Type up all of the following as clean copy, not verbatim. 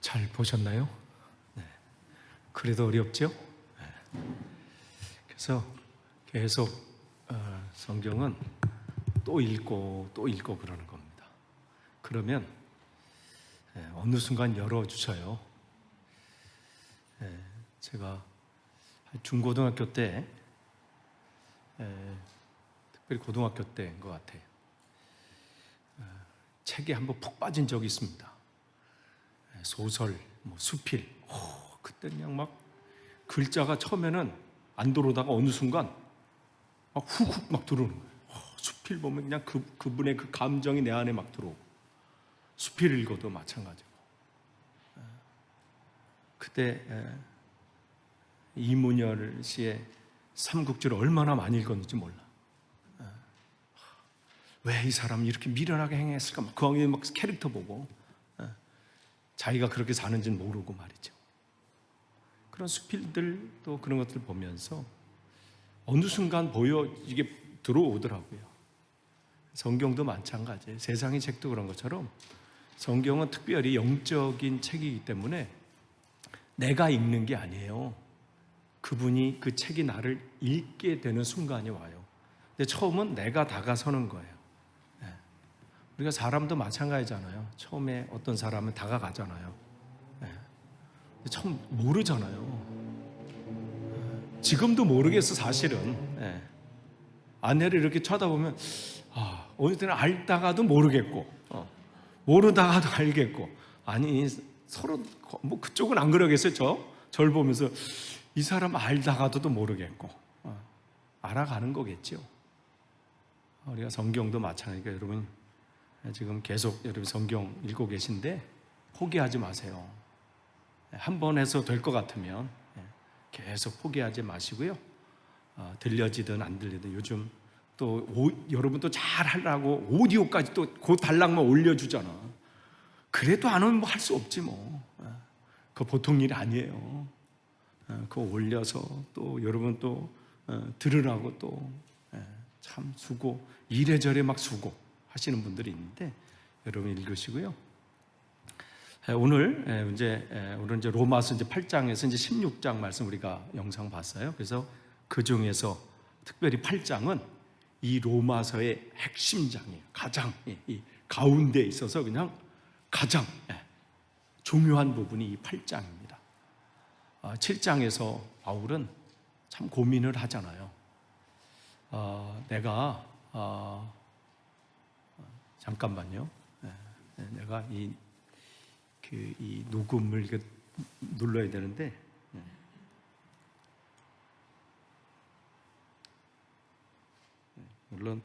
잘 보셨나요? 네. 그래도 어렵죠? 네. 그래서 계속 성경은 또 읽고 또 읽고 그러는 겁니다. 그러면 어느 순간 열어주셔요. 제가 중고등학교 때, 특별히 고등학교 때인 것 같아요. 책에 한번 푹 빠진 적이 있습니다. 소설, 수필. 그때 그냥 막 글자가 처음에는 안 들어오다가 어느 순간 막 훅훅 막 들어오는 거예요. 수필 보면 그냥 그분의 그 감정이 내 안에 막 들어오고, 수필 읽어도 마찬가지고. 그때 이문열 씨의 삼국지를 얼마나 많이 읽었는지 몰라. 왜 이 사람이 이렇게 미련하게 행했을까? 그 안에 막 캐릭터 보고 자기가 그렇게 사는지는 모르고 말이죠. 그런 수필들도 그런 것들 보면서 어느 순간 이게 들어오더라고요. 성경도 마찬가지예요. 세상의 책도 그런 것처럼 성경은 특별히 영적인 책이기 때문에 내가 읽는 게 아니에요. 그분이 그 책이 나를 읽게 되는 순간이 와요. 근데 처음은 내가 다가서는 거예요. 우리가 사람도 마찬가지잖아요. 처음에 어떤 사람은 다가가잖아요. 처음 모르잖아요. 지금도 모르겠어, 사실은. 아내를 이렇게 쳐다보면 어느 때는 알다가도 모르겠고, 모르다가도 알겠고. 아니, 서로 뭐 그쪽은 안 그러겠어요. 절 보면서 이 사람 알다가도 모르겠고, 알아가는 거겠죠. 우리가 성경도 마찬가지니까 여러분 지금 계속 여러분 성경 읽고 계신데 포기하지 마세요. 한 번 해서 될 것 같으면 계속 포기하지 마시고요. 들려지든 안 들리든 요즘 또 여러분 또 잘 하려고 오디오까지 또 그 달랑만 올려주잖아. 그래도 안 오면 뭐 할 수 없지 뭐. 그거 보통 일이 아니에요. 그거 올려서 또 여러분 또 들으라고 또 참 수고, 이래저래 막 수고 하시는 분들이 있는데 여러분 읽으시고요. 오늘 이제 로마서 이제 8장에서 이제 16장 말씀 우리가 영상 봤어요. 그래서 그 중에서 특별히 8장은 이 로마서의 핵심장이에요. 가장 이 가운데에 있어서 그냥 가장 중요한 부분이 이 8장입니다. 7장에서 바울은 참 고민을 하잖아요. 내가 잠깐만요. 내가 이 녹음을 이렇게 눌러야 되는데 물론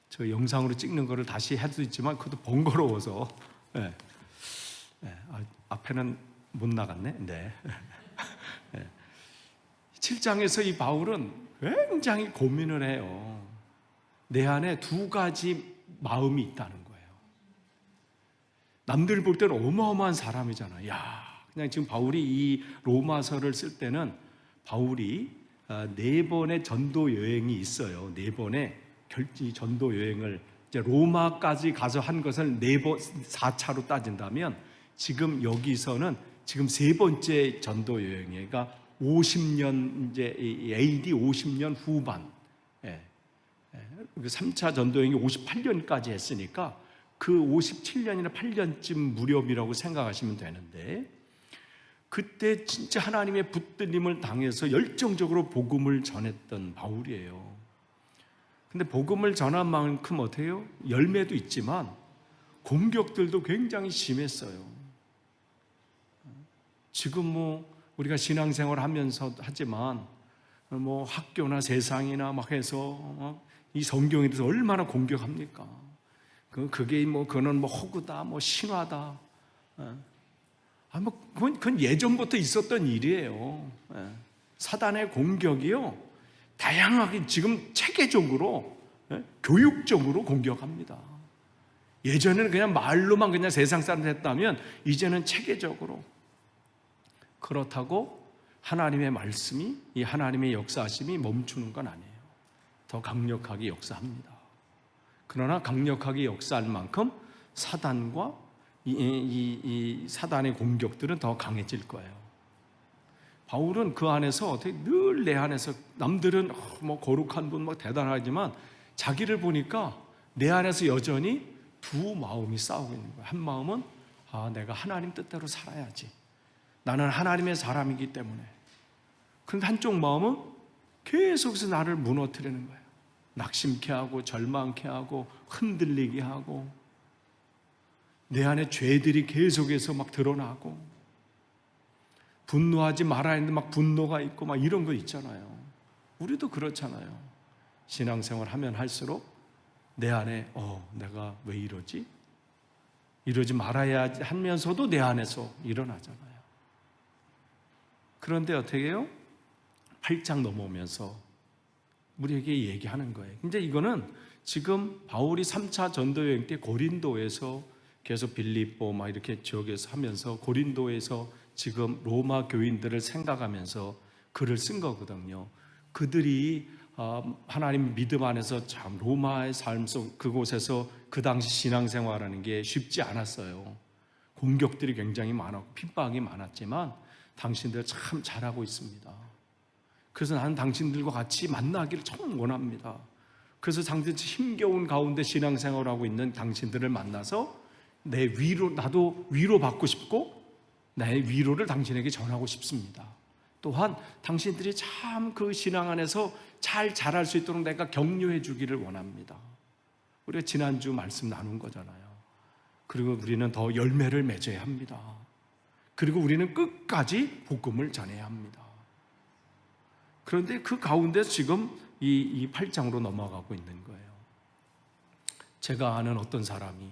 저 영상으로 찍는 거를 다시 할 수 있지만 그것도 번거로워서 앞에는 못 나갔네. 네. 7장에서 이 바울은 굉장히 고민을 해요. 내 안에 두 가지 마음이 있다는 거예요. 남들 볼 때는 어마어마한 사람이잖아요. 그냥 지금 바울이 이 로마서를 쓸 때는 바울이 4번의 전도 여행이 있어요. 4번의 전도 여행을 이제 로마까지 가서 한 것을 4차로 따진다면 지금 여기서는 지금 3번째 전도 여행이에요. 그러니까 50년 이제 AD 50년 후반, 3차 전도 여행이 58년까지 했으니까 그 57년이나 8년쯤 무렵이라고 생각하시면 되는데 그때 진짜 하나님의 붙들림을 당해서 열정적으로 복음을 전했던 바울이에요. 근데 복음을 전한 만큼 어때요? 열매도 있지만 공격들도 굉장히 심했어요. 지금 우리가 신앙생활 하면서 하지만 학교나 세상이나 막 해서 이 성경에 대해서 얼마나 공격합니까? 그게 그거는 허구다, 신화다. 그건 예전부터 있었던 일이에요. 사단의 공격이요, 다양하게 지금 체계적으로, 교육적으로 공격합니다. 예전에는 그냥 말로만 그냥 세상 사람 했다면 이제는 체계적으로. 그렇다고 하나님의 말씀이, 이 하나님의 역사하심이 멈추는 건 아니에요. 더 강력하게 역사합니다. 그러나 강력하게 역사할 만큼 사단과 이 사단의 공격들은 더 강해질 거예요. 바울은 그 안에서 어떻게 늘 내 안에서 남들은 뭐 거룩한 분 막 대단하지만 자기를 보니까 내 안에서 여전히 두 마음이 싸우고 있는 거예요. 한 마음은 내가 하나님 뜻대로 살아야지. 나는 하나님의 사람이기 때문에. 그런데 한쪽 마음은 계속해서 나를 무너뜨리는 거예요. 낙심케 하고 절망케 하고 흔들리게 하고 내 안에 죄들이 계속해서 막 드러나고 분노하지 말아야 했는데 막 분노가 있고 막 이런 거 있잖아요. 우리도 그렇잖아요. 신앙생활 하면 할수록 내 안에 내가 왜 이러지? 이러지 말아야 하면서도 내 안에서 일어나잖아요. 그런데 어떻게 해요? 8장 넘어오면서 우리에게 얘기하는 거예요. 근데 이거는 지금 바울이 3차 전도 여행 때 고린도에서 계속 빌립보 막 이렇게 지역에서 하면서 고린도에서 지금 로마 교인들을 생각하면서 글을 쓴 거거든요. 그들이 하나님 믿음 안에서 참 로마의 삶 속 그곳에서 그 당시 신앙생활하는 게 쉽지 않았어요. 공격들이 굉장히 많았고 핍박이 많았지만 당신들 참 잘하고 있습니다. 그래서 나는 당신들과 같이 만나기를 참 원합니다. 그래서 당신 힘겨운 가운데 신앙생활하고 있는 당신들을 만나서 내 위로, 나도 위로받고 싶고 나의 위로를 당신에게 전하고 싶습니다. 또한 당신들이 참 그 신앙 안에서 잘 자랄 수 있도록 내가 격려해 주기를 원합니다. 우리가 지난주 말씀 나눈 거잖아요. 그리고 우리는 더 열매를 맺어야 합니다. 그리고 우리는 끝까지 복음을 전해야 합니다. 그런데 그 가운데 지금 이 8장으로 넘어가고 있는 거예요. 제가 아는 어떤 사람이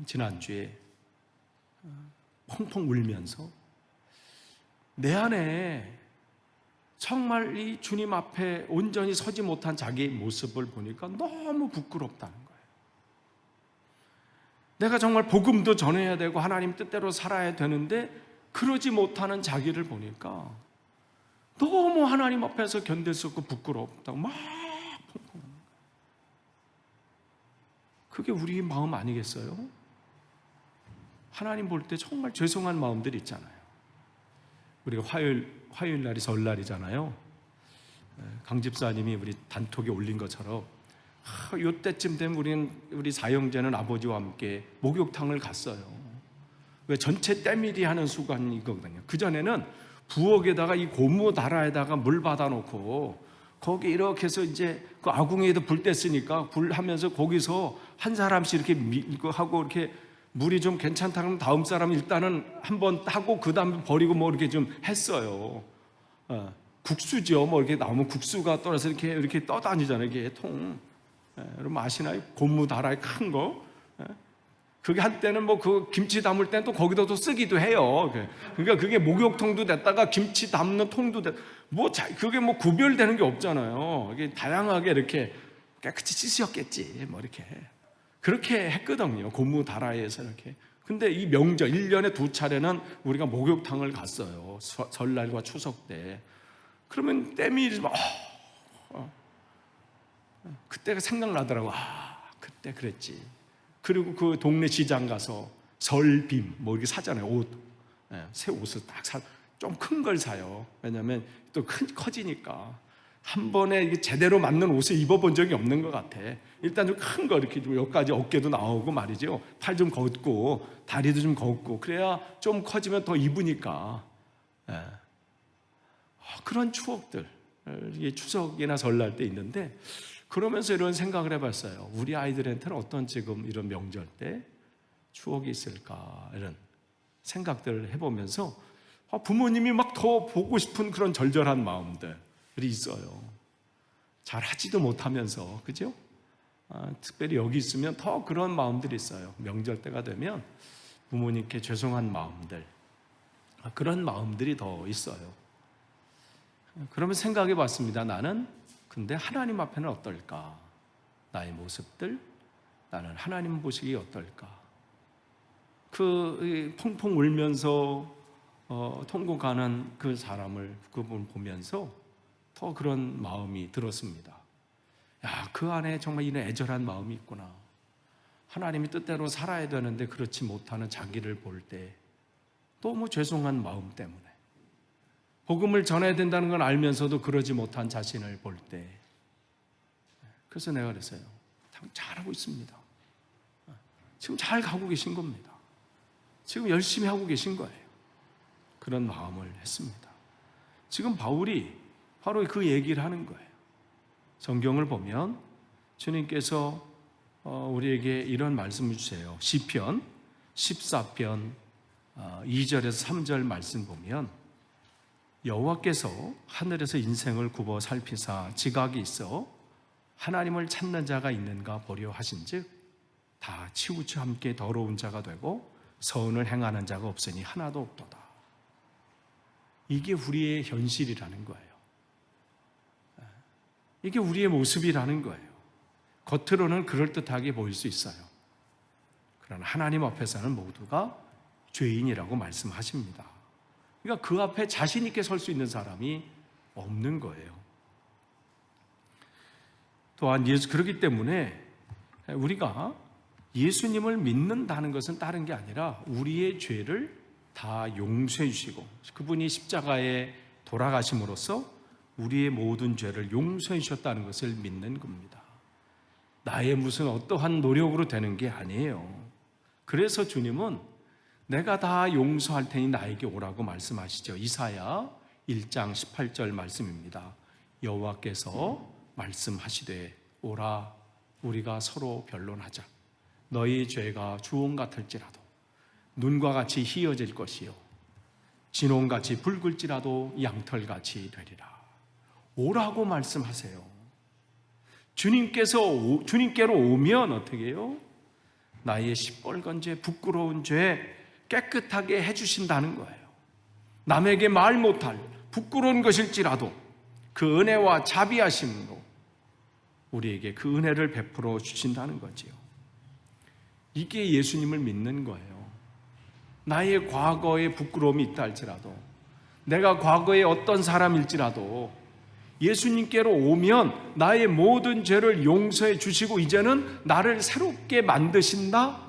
지난주에 펑펑 울면서 내 안에 정말 이 주님 앞에 온전히 서지 못한 자기의 모습을 보니까 너무 부끄럽다는 거예요. 내가 정말 복음도 전해야 되고 하나님 뜻대로 살아야 되는데 그러지 못하는 자기를 보니까 너무 하나님 앞에서 견딜 수 없고 부끄럽다고 막 펑펑. 그게 우리 마음 아니겠어요? 하나님 볼 때 정말 죄송한 마음들 있잖아요. 우리가 화요일 날이 설날이잖아요. 강 집사님이 우리 단톡에 올린 것처럼 이때쯤 되면 우리 사형제는 아버지와 함께 목욕탕을 갔어요. 왜 전체 때밀이 하는 수관이거든요. 그전에는 부엌에다가 이 고무 다라에다가 물 받아놓고 거기 이렇게 해서 이제 그 아궁이에도 불 뗐으니까 불 하면서 거기서 한 사람씩 이렇게 하고 이렇게 물이 좀 괜찮다 그러면 다음 사람 일단은 한번 하고 그 다음에 버리고 뭐 이렇게 좀 했어요. 국수죠. 뭐 이렇게 나오면 국수가 떨어져서 이렇게 떠다니잖아요. 이게 통. 여러분 아시나요? 고무 다라에 큰 거. 그게 한때는 뭐 그 김치 담을 때는 또 거기다 또 쓰기도 해요. 그러니까 그게 목욕통도 됐다가 김치 담는 통도 그게 뭐 구별되는 게 없잖아요. 이게 다양하게 이렇게 깨끗이 씻으셨겠지. 뭐 이렇게. 그렇게 했거든요. 고무 다라에서 이렇게. 근데 이 명절 1년에 2차례는 우리가 목욕탕을 갔어요. 설날과 추석 때. 그러면 때밀이 막 그때가 생각나더라고. 그때 그랬지. 그리고 그 동네 시장 가서 설빔 뭐 이렇게 사잖아요. 옷. 새 옷을 딱 좀 큰 걸 사요. 왜냐하면 또 커지니까. 한 번에 이게 제대로 맞는 옷을 입어본 적이 없는 것 같아. 일단 좀 큰 거 이렇게 좀 여기까지 어깨도 나오고 말이죠. 팔 좀 걷고 다리도 좀 걷고 그래야 좀 커지면 더 입으니까. 그런 추억들 이게 추석이나 설날 때 있는데 그러면서 이런 생각을 해봤어요. 우리 아이들한테는 어떤 지금 이런 명절 때 추억이 있을까 이런 생각들을 해보면서 부모님이 막 더 보고 싶은 그런 절절한 마음들이 있어요. 잘 하지도 못하면서 그죠? 특별히 여기 있으면 더 그런 마음들이 있어요. 명절 때가 되면 부모님께 죄송한 마음들 그런 마음들이 더 있어요. 그러면 생각해 봤습니다. 나는 근데 하나님 앞에는 어떨까? 나의 모습들 나는 하나님 보시기 어떨까? 그 펑펑 울면서 통곡하는 그 사람을 그분 보면서 더 그런 마음이 들었습니다. 야, 그 안에 정말 이런 애절한 마음이 있구나. 하나님이 뜻대로 살아야 되는데 그렇지 못하는 자기를 볼 때 너무 죄송한 마음 때문에 복음을 전해야 된다는 걸 알면서도 그러지 못한 자신을 볼 때 그래서 내가 그랬어요. 잘하고 있습니다. 지금 잘 가고 계신 겁니다. 지금 열심히 하고 계신 거예요. 그런 마음을 했습니다. 지금 바울이 바로 그 얘기를 하는 거예요. 성경을 보면 주님께서 우리에게 이런 말씀을 주세요. 시편 14편 2절에서 3절 말씀 보면 여호와께서 하늘에서 인생을 굽어 살피사 지각이 있어 하나님을 찾는 자가 있는가 보려 하신즉 다 치우쳐 함께 더러운 자가 되고 선을 행하는 자가 없으니 하나도 없도다. 이게 우리의 현실이라는 거예요. 이게 우리의 모습이라는 거예요. 겉으로는 그럴듯하게 보일 수 있어요. 그러나 하나님 앞에서는 모두가 죄인이라고 말씀하십니다. 그러니까 그 앞에 자신 있게 설 수 있는 사람이 없는 거예요. 또한 그렇기 때문에 우리가 예수님을 믿는다는 것은 다른 게 아니라 우리의 죄를 다 용서해 주시고 그분이 십자가에 돌아가심으로써 우리의 모든 죄를 용서해 주셨다는 것을 믿는 겁니다. 나의 무슨 어떠한 노력으로 되는 게 아니에요. 그래서 주님은 내가 다 용서할 테니 나에게 오라고 말씀하시죠. 이사야 1장 18절 말씀입니다. 여호와께서 말씀하시되 오라 우리가 서로 변론하자. 너희 죄가 주홍 같을지라도 눈과 같이 희어질 것이요 진홍같이 붉을지라도 양털같이 되리라. 오라고 말씀하세요. 주님께로 오면 어떻게 해요? 나의 시뻘건 죄, 부끄러운 죄 깨끗하게 해주신다는 거예요. 남에게 말 못할 부끄러운 것일지라도 그 은혜와 자비하심으로 우리에게 그 은혜를 베풀어 주신다는 거지요. 이게 예수님을 믿는 거예요. 나의 과거에 부끄러움이 있다 할지라도 내가 과거에 어떤 사람일지라도 예수님께로 오면 나의 모든 죄를 용서해 주시고 이제는 나를 새롭게 만드신다?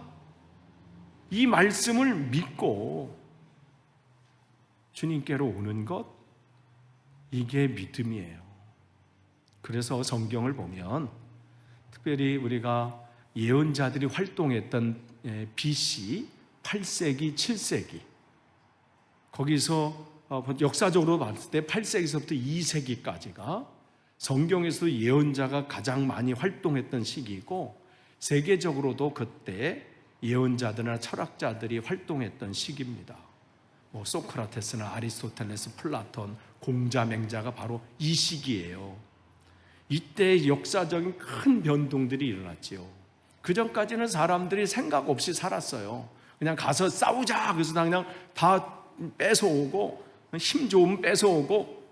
이 말씀을 믿고 주님께로 오는 것, 이게 믿음이에요. 그래서 성경을 보면 특별히 우리가 예언자들이 활동했던 BC 8세기, 7세기 거기서 역사적으로 봤을 때 8세기서부터 2세기까지가 성경에서도 예언자가 가장 많이 활동했던 시기이고 세계적으로도 그때 예언자들이나 철학자들이 활동했던 시기입니다. 소크라테스나 아리스토텔레스, 플라톤, 공자맹자가 바로 이 시기예요. 이때 역사적인 큰 변동들이 일어났지요. 그 전까지는 사람들이 생각 없이 살았어요. 그냥 가서 싸우자 그래서 그냥 다 뺏어오고 힘 좋으면 뺏어오고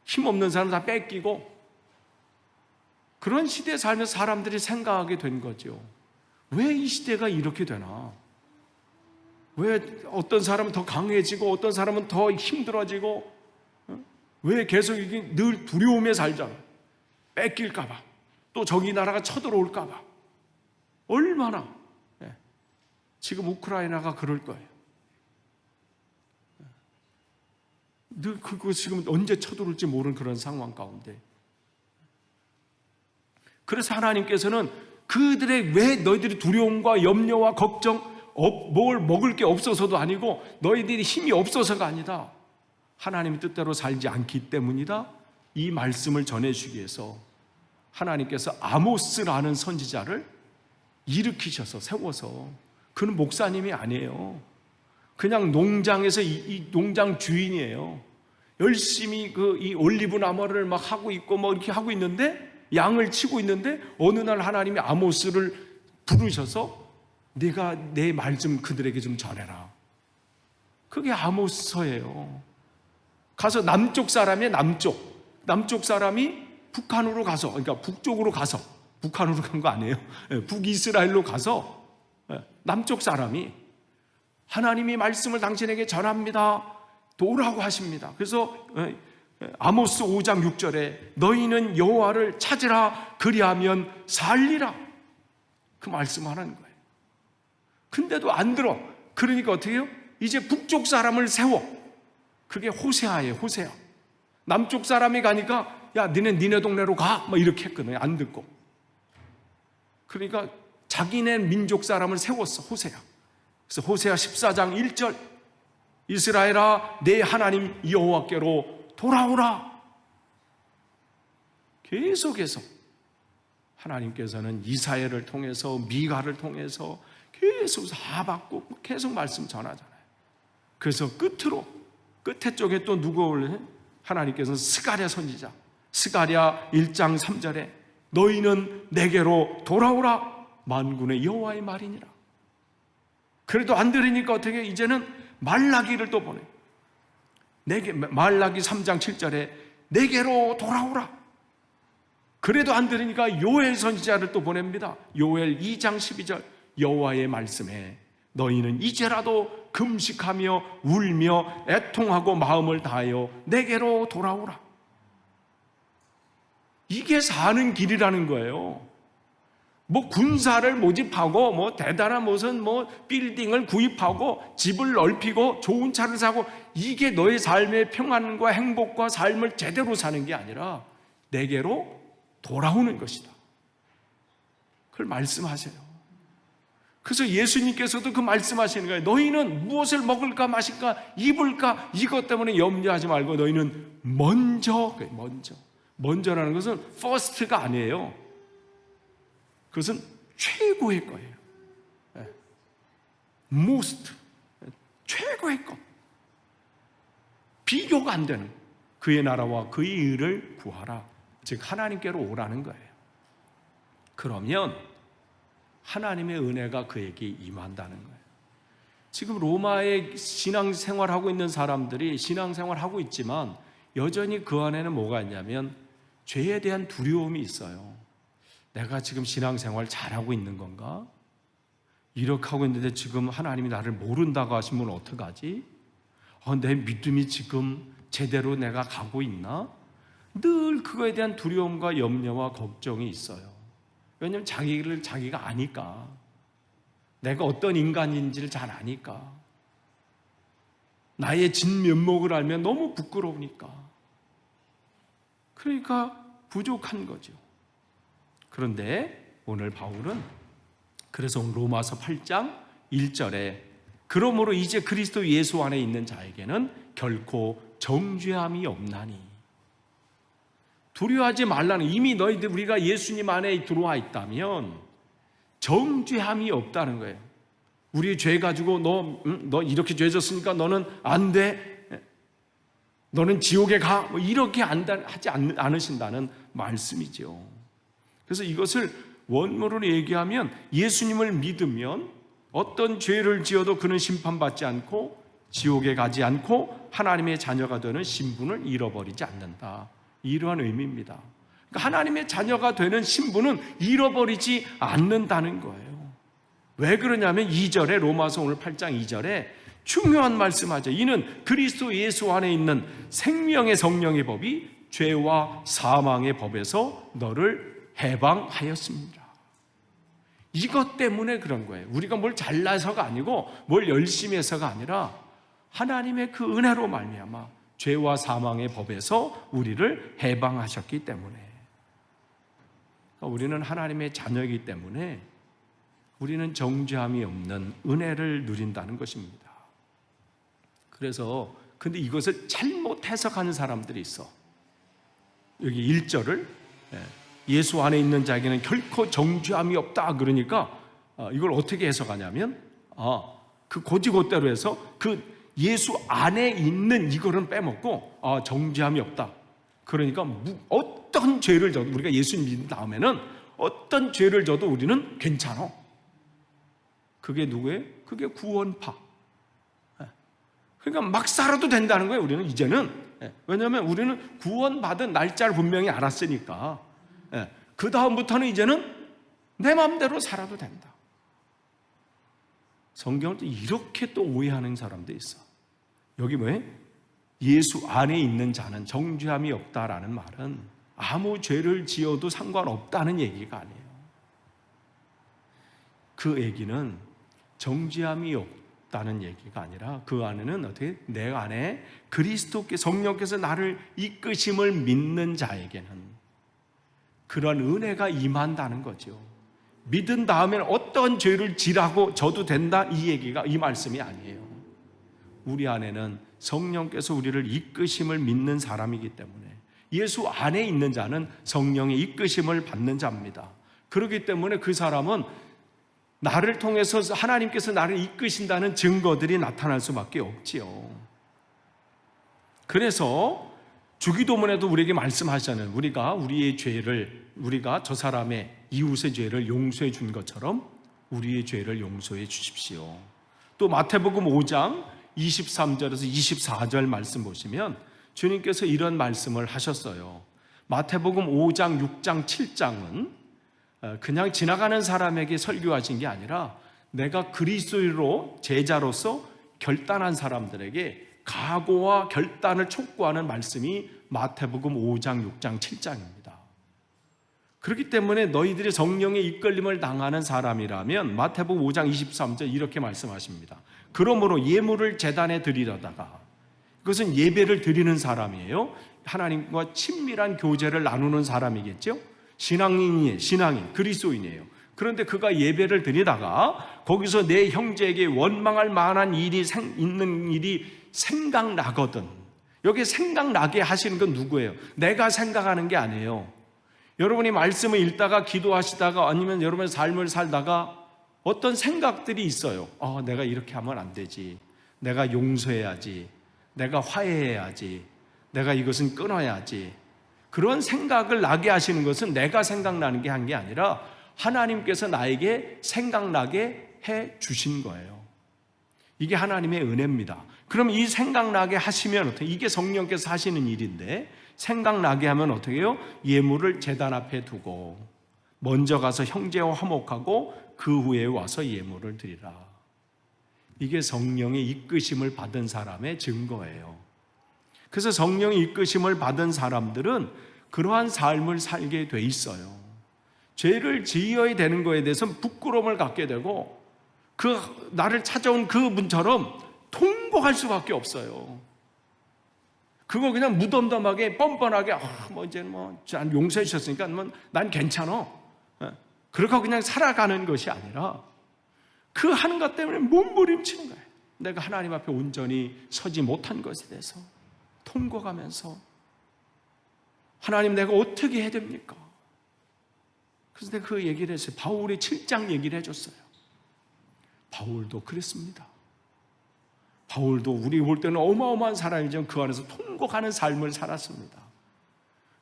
힘 없는 사람 다 뺏기고 그런 시대에 살면서 사람들이 생각하게 된 거죠. 왜 이 시대가 이렇게 되나? 왜 어떤 사람은 더 강해지고 어떤 사람은 더 힘들어지고 왜 계속 이게 늘 두려움에 살잖아. 뺏길까 봐. 또 저기 나라가 쳐들어올까 봐. 얼마나 지금 우크라이나가 그럴 거예요. 늘 그거 지금 언제 쳐들어올지 모르는 그런 상황 가운데 그래서 하나님께서는 그들의 왜 너희들이 두려움과 염려와 걱정 뭘 먹을 게 없어서도 아니고 너희들이 힘이 없어서가 아니다. 하나님의 뜻대로 살지 않기 때문이다. 이 말씀을 전해주기 위해서 하나님께서 아모스라는 선지자를 일으키셔서 세워서 그는 목사님이 아니에요. 그냥 농장에서 이 농장 주인이에요. 열심히 이 올리브 나무를 막 하고 있고 뭐 이렇게 하고 있는데 양을 치고 있는데 어느 날 하나님이 아모스를 부르셔서 네가 내 말 좀 그들에게 좀 전해라. 그게 아모스서예요. 가서 남쪽 사람이 남쪽 사람이 북한으로 가서 그러니까 북쪽으로 가서 북한으로 간 거 아니에요. 북이스라엘로 가서 남쪽 사람이 하나님이 말씀을 당신에게 전합니다. 도라고 하십니다. 그래서 아모스 5장 6절에 너희는 여호와를 찾으라 그리하면 살리라 그 말씀하는 거예요. 근데도 안 들어. 그러니까 어떻게 해요? 이제 북쪽 사람을 세워. 그게 호세아예요. 호세아. 남쪽 사람이 가니까 야 니네 동네로 가. 뭐 이렇게 했거든요. 안 듣고. 그러니까 자기네 민족 사람을 세웠어. 호세아. 그래서 호세아 14장 1절 이스라엘아 내 하나님 여호와께로 돌아오라. 계속해서 하나님께서는 이사야를 통해서 미가를 통해서 계속 하박국 계속 말씀 전하잖아요. 그래서 끝에 쪽에 또 누구 올래? 하나님께서는 스가랴 선지자 스가랴 1장 3절에 너희는 내게로 돌아오라 만군의 여호와의 말이니라. 그래도 안 들으니까 어떻게 이제는 말라기를 또 보내. 말라기 3장 7절에 내게로 돌아오라. 그래도 안 들으니까 요엘 선지자를 또 보냅니다. 요엘 2장 12절 여호와의 말씀에 너희는 이제라도 금식하며 울며 애통하고 마음을 다하여 내게로 돌아오라. 이게 사는 길이라는 거예요. 뭐 군사를 모집하고 뭐 대단한 무슨 뭐 빌딩을 구입하고 집을 넓히고 좋은 차를 사고 이게 너의 삶의 평안과 행복과 삶을 제대로 사는 게 아니라 내게로 돌아오는 것이다. 그걸 말씀하세요. 그래서 예수님께서도 그 말씀하시는 거예요. 너희는 무엇을 먹을까 마실까 입을까 이것 때문에 염려하지 말고 너희는 먼저라는 것은 first가 아니에요. 그것은 최고의 거예요. most, 최고의 것. 비교가 안 되는 그의 나라와 그의 의를 구하라. 즉 하나님께로 오라는 거예요. 그러면 하나님의 은혜가 그에게 임한다는 거예요. 지금 로마에 신앙생활하고 있는 사람들이 신앙생활하고 있지만 여전히 그 안에는 뭐가 있냐면 죄에 대한 두려움이 있어요. 내가 지금 신앙생활 잘하고 있는 건가? 이렇게 하고 있는데 지금 하나님이 나를 모른다고 하시면 어떡하지? 내 믿음이 지금 제대로 내가 가고 있나? 늘 그거에 대한 두려움과 염려와 걱정이 있어요. 왜냐하면 자기가 아니까. 내가 어떤 인간인지를 잘 아니까. 나의 진면목을 알면 너무 부끄러우니까. 그러니까 부족한 거죠. 그런데 오늘 바울은 그래서 로마서 8장 1절에 그러므로 이제 그리스도 예수 안에 있는 자에게는 결코 정죄함이 없나니 두려워하지 말라는 이미 너희들 우리가 예수님 안에 들어와 있다면 정죄함이 없다는 거예요. 우리 죄 가지고 너 이렇게 죄 졌으니까 너는 안 돼. 너는 지옥에 가. 뭐 이렇게 하지 않으신다는 말씀이죠. 그래서 이것을 원문으로 얘기하면 예수님을 믿으면 어떤 죄를 지어도 그는 심판받지 않고 지옥에 가지 않고 하나님의 자녀가 되는 신분을 잃어버리지 않는다. 이러한 의미입니다. 그러니까 하나님의 자녀가 되는 신분은 잃어버리지 않는다는 거예요. 왜 그러냐면 2절에 로마서 오늘 8장 2절에 중요한 말씀하죠. 이는 그리스도 예수 안에 있는 생명의 성령의 법이 죄와 사망의 법에서 너를 해방하였습니다. 이것 때문에 그런 거예요. 우리가 뭘 잘나서가 아니고 뭘 열심히 해서가 아니라 하나님의 그 은혜로 말미암아 죄와 사망의 법에서 우리를 해방하셨기 때문에 우리는 하나님의 자녀이기 때문에 우리는 정죄함이 없는 은혜를 누린다는 것입니다. 그래서 근데 이것을 잘못 해석하는 사람들이 있어. 여기 1절을 예수 안에 있는 자에게는 결코 정죄함이 없다 그러니까 이걸 어떻게 해석하냐면 그 고지고대로 해서 그 예수 안에 있는 이거는 빼먹고 정죄함이 없다. 그러니까 어떤 죄를 져도 우리가 예수 믿은 다음에는 어떤 죄를 져도 우리는 괜찮아. 그게 누구예요? 그게 구원파. 그러니까 막 살아도 된다는 거예요. 우리는 이제는. 왜냐하면 우리는 구원받은 날짜를 분명히 알았으니까 그 다음부터는 이제는 내 마음대로 살아도 된다. 성경을 또 이렇게 또 오해하는 사람도 있어. 여기 뭐예요? 예수 안에 있는 자는 정죄함이 없다라는 말은 아무 죄를 지어도 상관없다는 얘기가 아니에요. 그 얘기는 정죄함이 없다는 얘기가 아니라 그 안에는 어떻게 내 안에 그리스도께 성령께서 나를 이끄심을 믿는 자에게는 그런 은혜가 임한다는 거죠. 믿은 다음에는 어떤 죄를 지라고 져도 된다 이 얘기가 이 말씀이 아니에요. 우리 안에는 성령께서 우리를 이끄심을 믿는 사람이기 때문에 예수 안에 있는 자는 성령의 이끄심을 받는 자입니다. 그렇기 때문에 그 사람은 나를 통해서 하나님께서 나를 이끄신다는 증거들이 나타날 수밖에 없지요. 그래서 주기도문에도 우리에게 말씀하시잖아요. 우리가 저 사람의 이웃의 죄를 용서해 준 것처럼 우리의 죄를 용서해 주십시오. 또 마태복음 5장 23절에서 24절 말씀 보시면 주님께서 이런 말씀을 하셨어요. 마태복음 5장, 6장, 7장은 그냥 지나가는 사람에게 설교하신 게 아니라 내가 그리스도로 제자로서 결단한 사람들에게 각오와 결단을 촉구하는 말씀이 마태복음 5장, 6장, 7장입니다. 그렇기 때문에 너희들이 성령의 이끌림을 당하는 사람이라면 마태복음 5장 23절 이렇게 말씀하십니다. 그러므로 예물을 제단에 드리려다가, 그것은 예배를 드리는 사람이에요. 하나님과 친밀한 교제를 나누는 사람이겠죠. 신앙인, 그리스도인이에요. 그런데 그가 예배를 드리다가 거기서 내 형제에게 원망할 만한 일이 있는 일이 생각나거든. 여기 생각나게 하시는 건 누구예요? 내가 생각하는 게 아니에요. 여러분이 말씀을 읽다가 기도하시다가 아니면 여러분의 삶을 살다가 어떤 생각들이 있어요. 내가 이렇게 하면 안 되지. 내가 용서해야지. 내가 화해해야지. 내가 이것은 끊어야지. 그런 생각을 나게 하시는 것은 내가 생각나는 게 한 게 아니라 하나님께서 나에게 생각나게 해 주신 거예요. 이게 하나님의 은혜입니다. 그럼 이 생각나게 하시면 어떻게? 이게 성령께서 하시는 일인데 생각나게 하면 어떻게 해요? 예물을 제단 앞에 두고 먼저 가서 형제와 화목하고 그 후에 와서 예물을 드리라. 이게 성령의 이끄심을 받은 사람의 증거예요. 그래서 성령의 이끄심을 받은 사람들은 그러한 삶을 살게 돼 있어요. 죄를 지어야 되는 거에 대해서 부끄러움을 갖게 되고 그 나를 찾아온 그분처럼 통곡할 수밖에 없어요. 그거 그냥 무덤덤하게 뻔뻔하게 난 용서해 주셨으니까 난 괜찮아. 그렇게 하고 그냥 살아가는 것이 아니라 그 하는 것 때문에 몸부림치는 거예요. 내가 하나님 앞에 온전히 서지 못한 것에 대해서 통곡하면서 하나님 내가 어떻게 해야 됩니까? 그래서 내가 그 얘기를 했어요. 바울의 7장 얘기를 해줬어요. 바울도 그랬습니다. 바울도 우리 볼 때는 어마어마한 사람이지만 그 안에서 통곡하는 삶을 살았습니다.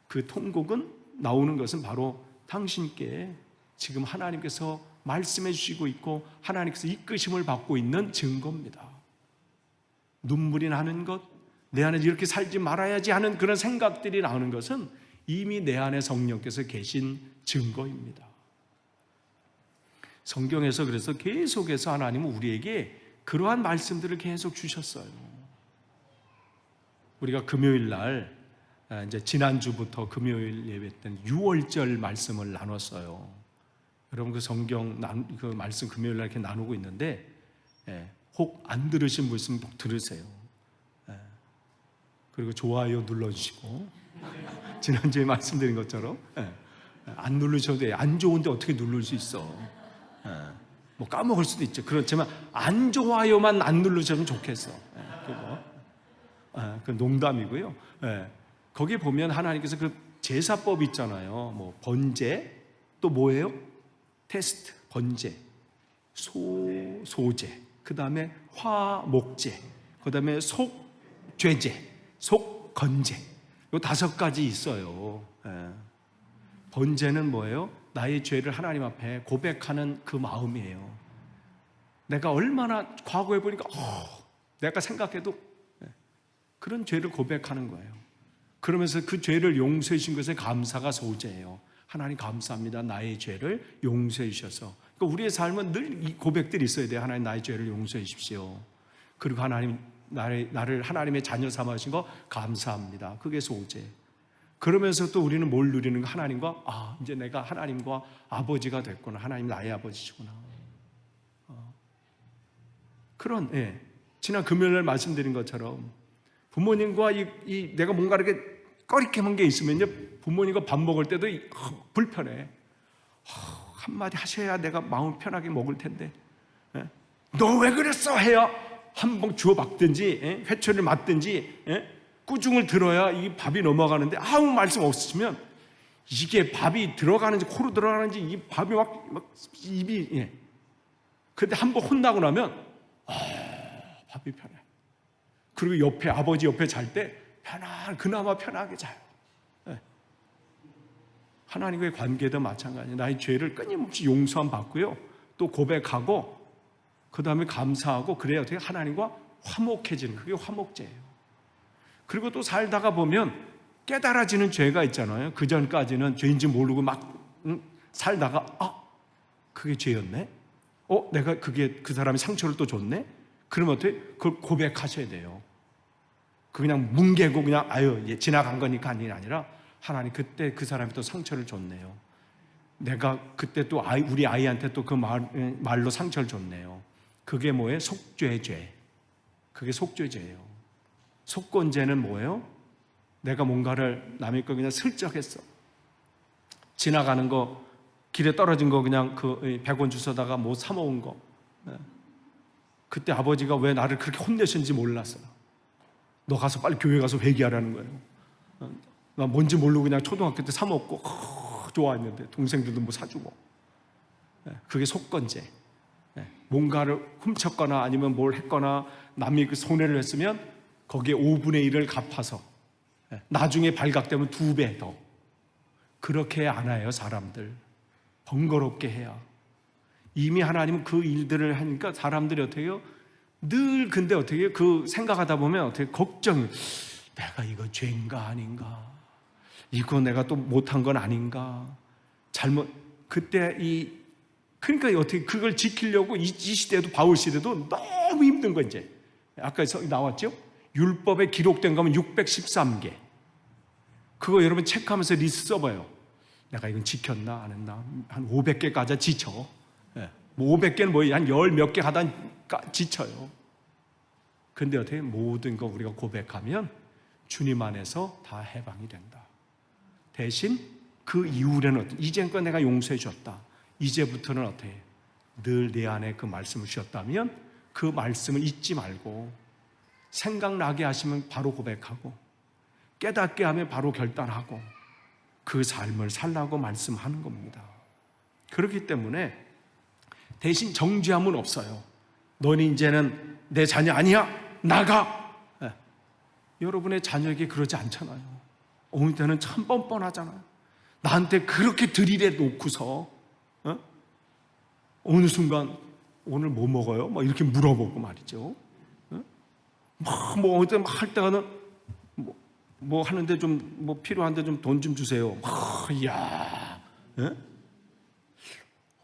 그 통곡은 나오는 것은 바로 당신께 지금 하나님께서 말씀해 주시고 있고 하나님께서 이끄심을 받고 있는 증거입니다. 눈물이 나는 것, 내 안에 이렇게 살지 말아야지 하는 그런 생각들이 나오는 것은 이미 내 안에 성령께서 계신 증거입니다. 성경에서 그래서 계속해서 하나님은 우리에게 그러한 말씀들을 계속 주셨어요. 우리가 금요일 날 이제 지난주부터 금요일 예배 때는 6월절 말씀을 나눴어요. 여러분 그 성경 그 말씀 금요일 날 이렇게 나누고 있는데 혹 안 들으신 분 있으면 꼭 들으세요. 그리고 좋아요 눌러주시고 지난주에 말씀드린 것처럼 안 누르셔도 돼요. 안 좋은데 어떻게 누를 수 있어. 뭐 까먹을 수도 있죠. 그렇지만 안 좋아요만 안 누르시면 좋겠어. 그 농담이고요. 거기 보면 하나님께서 그 제사법 있잖아요. 뭐 번제 또 뭐예요? 테스트, 번제, 소제, 그 다음에 화목제, 그 다음에 속죄제, 속건제. 요 5가지 있어요. 번제는 뭐예요? 나의 죄를 하나님 앞에 고백하는 그 마음이에요. 내가 얼마나 과거에 보니까 내가 생각해도 그런 죄를 고백하는 거예요. 그러면서 그 죄를 용서해 주신 것에 감사가 소제예요. 하나님 감사합니다. 나의 죄를 용서해 주셔서. 그러니까 우리의 삶은 늘 이 고백들이 있어야 돼요. 하나님 나의 죄를 용서해 주십시오. 그리고 하나님 나를 하나님의 자녀 삼아 주신 거 감사합니다. 그게 소제. 그러면서 또 우리는 뭘 누리는가? 하나님과 이제 내가 하나님과 아버지가 됐구나. 하나님 나의 아버지시구나. 그런 지난 금요일 말씀드린 것처럼 부모님과 내가 뭔가 이렇게 꺼리낌한 게 있으면요, 부모님과 밥 먹을 때도 불편해. 한마디 하셔야 내가 마음 편하게 먹을 텐데, 너 왜 그랬어? 해야 한 번 주워 박든지 회초리를 맞든지 꾸중을 들어야 이 밥이 넘어가는데, 아무 말씀 없으시면 이게 밥이 들어가는지 코로 들어가는지 이 밥이 막 입이 근데 한 번 혼나고 나면 밥이 편해. 그리고 옆에 아버지 옆에 잘 때 그나마 편하게 자요. 하나님과의 관계도 마찬가지예요. 나의 죄를 끊임없이 용서함 받고요, 또 고백하고 그 다음에 감사하고, 그래야 어떻게 하나님과 화목해지는, 그게 화목제예요. 그리고 또 살다가 보면 깨달아지는 죄가 있잖아요. 그 전까지는 죄인지 모르고 막 살다가 그게 죄였네? 내가 그 사람이 상처를 또 줬네? 그러면 어떻게? 그걸 고백하셔야 돼요. 그냥 뭉개고 그냥 지나간 거니까 아니라, 하나님 그때 그 사람이 또 상처를 줬네요. 내가 그때 또 우리 아이한테 또 그 말로 상처를 줬네요. 그게 뭐예요? 속죄죄. 그게 속죄죄예요. 속건죄는 뭐예요? 내가 뭔가를 남의 거 그냥 슬쩍 했어. 지나가는 거, 길에 떨어진 거 그냥 100원 주워다가 뭐 사 먹은 거. 그때 아버지가 왜 나를 그렇게 혼내셨는지 몰랐어요. 너 가서 빨리 교회 가서 회개하라는 거예요. 나 뭔지 모르고 그냥 초등학교 때 사 먹고 좋아했는데 동생들도 뭐 사주고. 그게 속건죄. 뭔가를 훔쳤거나 아니면 뭘 했거나 남이 그 손해를 했으면 거기에 5분의 1을 갚아서 나중에 발각되면 2배 더. 그렇게 안 해요, 사람들. 번거롭게 해야. 이미 하나님은 그 일들을 하니까 사람들이 어떻게 해요? 늘 근데 어떻게 해요? 그 생각하다 보면 어떻게 걱정이, 내가 이거 죄인가 아닌가? 이거 내가 또 못한 건 아닌가? 그때 그러니까 어떻게 그걸 지키려고 이 시대도, 바울 시대도 너무 힘든 거. 이제 아까 나왔죠? 율법에 기록된 거면 613개. 그거 여러분 체크하면서 리스트 써봐요. 내가 이건 지켰나 안 했나? 한 500개까지 지쳐. 뭐 500개는 뭐예요? 한 10몇 개 하다 지쳐요. 근데 어떻게 모든 거 우리가 고백하면 주님 안에서 다 해방이 된다. 대신 그 이후에는 이제껏 내가 용서해 줬다. 이제부터는 어떻게? 늘 내 안에 그 말씀을 주셨다면 그 말씀을 잊지 말고, 생각나게 하시면 바로 고백하고, 깨닫게 하면 바로 결단하고, 그 삶을 살라고 말씀하는 겁니다. 그렇기 때문에 대신 정죄함은 없어요. 너는 이제는 내 자녀 아니야, 나가. 여러분의 자녀에게 그러지 않잖아요. 어느 때는 참 뻔뻔하잖아요. 나한테 그렇게 들이대 놓고서 어느 순간 오늘 뭐 먹어요? 막 이렇게 물어보고 말이죠. 뭐 어느 때 할 때가는 뭐 하는데 좀 뭐 필요한데 좀 돈 좀 주세요. 이야,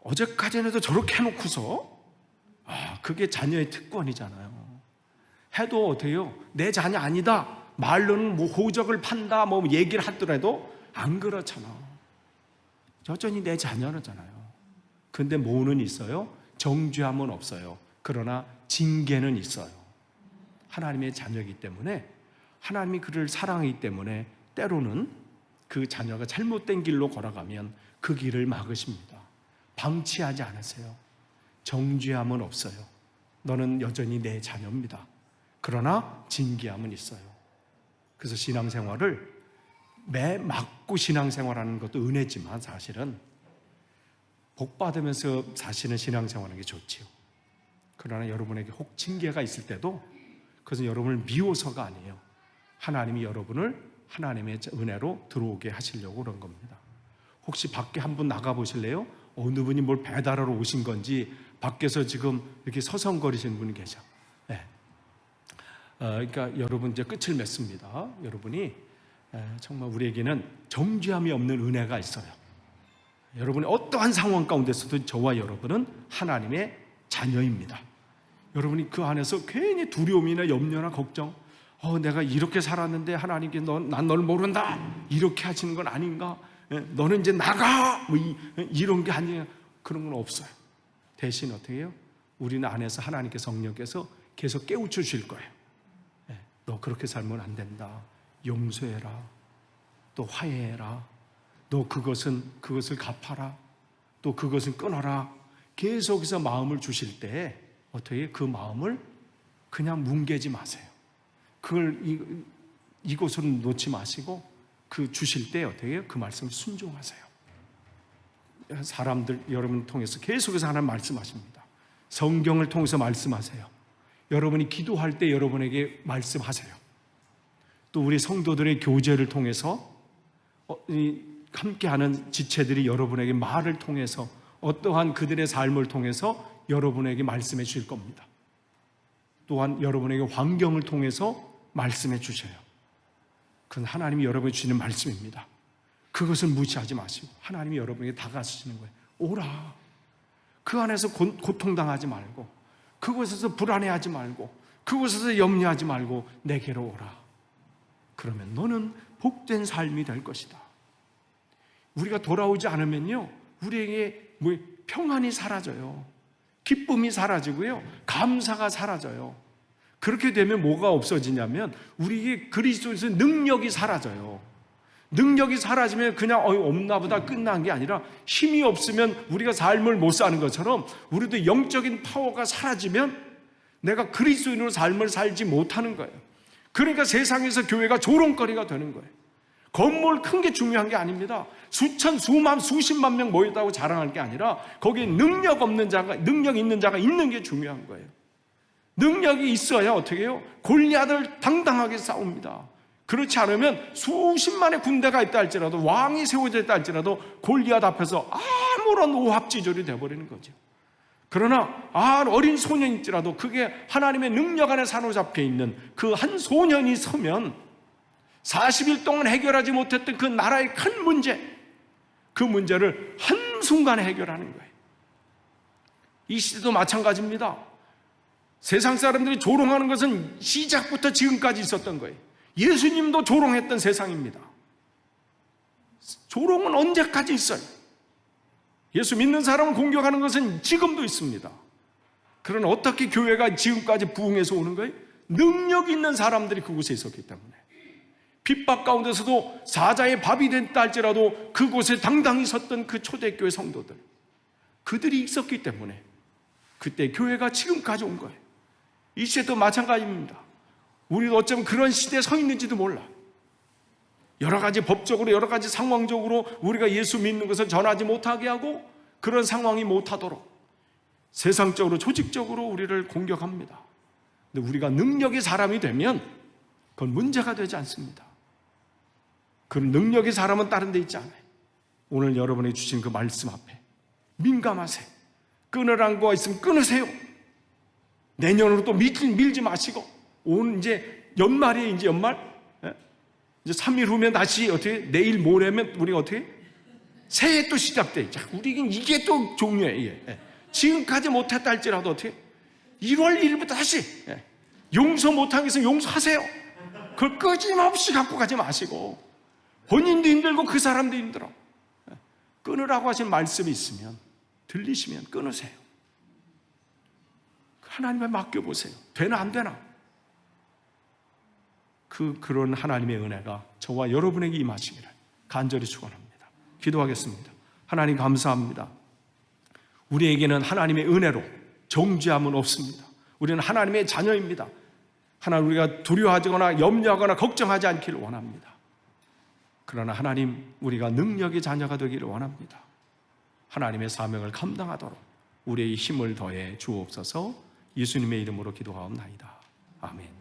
어제까지는 저렇게 해놓고서 그게 자녀의 특권이잖아요. 해도 어때요? 내 자녀 아니다. 말로는 뭐 호적을 판다, 뭐 얘기를 하더라도 안 그렇잖아. 여전히 내 자녀잖아요. 근데 뭐는 있어요? 정죄함은 없어요. 그러나 징계는 있어요. 하나님의 자녀이기 때문에, 하나님이 그를 사랑하기 때문에 때로는 그 자녀가 잘못된 길로 걸어가면 그 길을 막으십니다. 방치하지 않으세요. 정죄함은 없어요. 너는 여전히 내 자녀입니다. 그러나 징계함은 있어요. 그래서 신앙생활을 매 맞고 신앙생활하는 것도 은혜지만 사실은 복 받으면서 사실은 신앙생활하는 게 좋지요. 그러나 여러분에게 혹 징계가 있을 때도 그것은 여러분을 미워서가 아니에요. 하나님이 여러분을 하나님의 은혜로 들어오게 하시려고 그런 겁니다. 혹시 밖에 한번 나가보실래요? 어느 분이 뭘 배달하러 오신 건지 밖에서 지금 이렇게 서성거리시는 분이 계셔. 그러니까 여러분 이제 끝을 맺습니다. 여러분이 정말 우리에게는 정죄함이 없는 은혜가 있어요. 여러분이 어떠한 상황 가운데서도 저와 여러분은 하나님의 자녀입니다. 여러분이 그 안에서 괜히 두려움이나 염려나 걱정, 내가 이렇게 살았는데 하나님께 난 널 모른다, 이렇게 하시는 건 아닌가, 너는 이제 나가, 뭐 이런 게 아니에요. 그런 건 없어요. 대신 어떻게 해요? 우리는 안에서 하나님께 성령께서 계속 깨우쳐 주실 거예요. 너 그렇게 살면 안 된다. 용서해라. 또 화해해라. 너 그것을 갚아라. 또 그것을 끊어라. 계속해서 마음을 주실 때 어떻게 그 마음을 그냥 뭉개지 마세요. 그걸 이곳으로 놓지 마시고 그 주실 때 어떻게 해요? 그 말씀을 순종하세요. 사람들 여러분 통해서 계속해서 하나님 말씀하십니다. 성경을 통해서 말씀하세요. 여러분이 기도할 때 여러분에게 말씀하세요. 또 우리 성도들의 교제를 통해서 함께하는 지체들이 여러분에게 말을 통해서 어떠한 그들의 삶을 통해서 여러분에게 말씀해 주실 겁니다. 또한 여러분에게 환경을 통해서 말씀해 주셔요. 그건 하나님이 여러분에게 주시는 말씀입니다. 그것을 무시하지 마시고 하나님이 여러분에게 다가서시는 거예요. 오라. 그 안에서 고통당하지 말고, 그곳에서 불안해하지 말고, 그곳에서 염려하지 말고 내게로 오라. 그러면 너는 복된 삶이 될 것이다. 우리가 돌아오지 않으면요, 우리에게 평안이 사라져요. 기쁨이 사라지고요, 감사가 사라져요. 그렇게 되면 뭐가 없어지냐면 우리에게 그리스도에서 능력이 사라져요. 능력이 사라지면 그냥 없나 보다 끝난 게 아니라 힘이 없으면 우리가 삶을 못 사는 것처럼 우리도 영적인 파워가 사라지면 내가 그리스도인으로 삶을 살지 못하는 거예요. 그러니까 세상에서 교회가 조롱거리가 되는 거예요. 건물 큰 게 중요한 게 아닙니다. 수천, 수만, 수십만 명 모였다고 자랑할 게 아니라 거기에 능력 있는 자가 있는 게 중요한 거예요. 능력이 있어야 어떻게 해요? 골리앗을 당당하게 싸웁니다. 그렇지 않으면 수십만의 군대가 있다 할지라도, 왕이 세워져 있다 할지라도 골리앗 앞에서 아무런 오합지졸이 되어버리는 거죠. 그러나 어린 소년일지라도 그게 하나님의 능력 안에 사로잡혀 있는 그 한 소년이 서면 40일 동안 해결하지 못했던 그 나라의 큰 문제, 그 문제를 한순간에 해결하는 거예요. 이 시대도 마찬가지입니다. 세상 사람들이 조롱하는 것은 시작부터 지금까지 있었던 거예요. 예수님도 조롱했던 세상입니다. 조롱은 언제까지 있어요? 예수 믿는 사람을 공격하는 것은 지금도 있습니다. 그러나 어떻게 교회가 지금까지 부흥해서 오는 거예요? 능력 있는 사람들이 그곳에 있었기 때문에. 핍박 가운데서도 사자의 밥이 됐다 할지라도 그곳에 당당히 섰던 그 초대교회 성도들, 그들이 있었기 때문에 그때 교회가 지금까지 온 거예요. 이 시대도 마찬가지입니다. 우리도 어쩌면 그런 시대에 서 있는지도 몰라. 여러 가지 법적으로, 여러 가지 상황적으로 우리가 예수 믿는 것을 전하지 못하게 하고 그런 상황이 못하도록 세상적으로, 조직적으로 우리를 공격합니다. 근데 우리가 능력의 사람이 되면 그건 문제가 되지 않습니다. 그 능력의 사람은 다른 데 있지 않아요. 오늘 여러분이 주신 그 말씀 앞에 민감하세요. 끊으라는 거 있으면 끊으세요. 내년으로 또 밀지 마시고, 이제 연말이에요. 이제 연말. 이제 3일 후면 다시 어떻게, 내일 모레면 우리가 어떻게? 새해 또 시작돼. 자, 우리는 이게 또 중요해. 이게. 지금까지 못했다 할지라도 어떻게? 1월 1일부터 다시. 용서 못한 것은 용서하세요. 그걸 끊임없이 갖고 가지 마시고, 본인도 힘들고 그 사람도 힘들어. 끊으라고 하신 말씀이 있으면, 들리시면 끊으세요. 하나님에 맡겨보세요. 되나 안 되나? 그런 하나님의 은혜가 저와 여러분에게 임하시기를 간절히 축원합니다. 기도하겠습니다. 하나님 감사합니다. 우리에게는 하나님의 은혜로 정죄함은 없습니다. 우리는 하나님의 자녀입니다. 하나님, 우리가 두려워하거나 염려하거나 걱정하지 않기를 원합니다. 그러나 하나님, 우리가 능력의 자녀가 되기를 원합니다. 하나님의 사명을 감당하도록 우리의 힘을 더해 주옵소서. 예수님의 이름으로 기도하옵나이다. 아멘.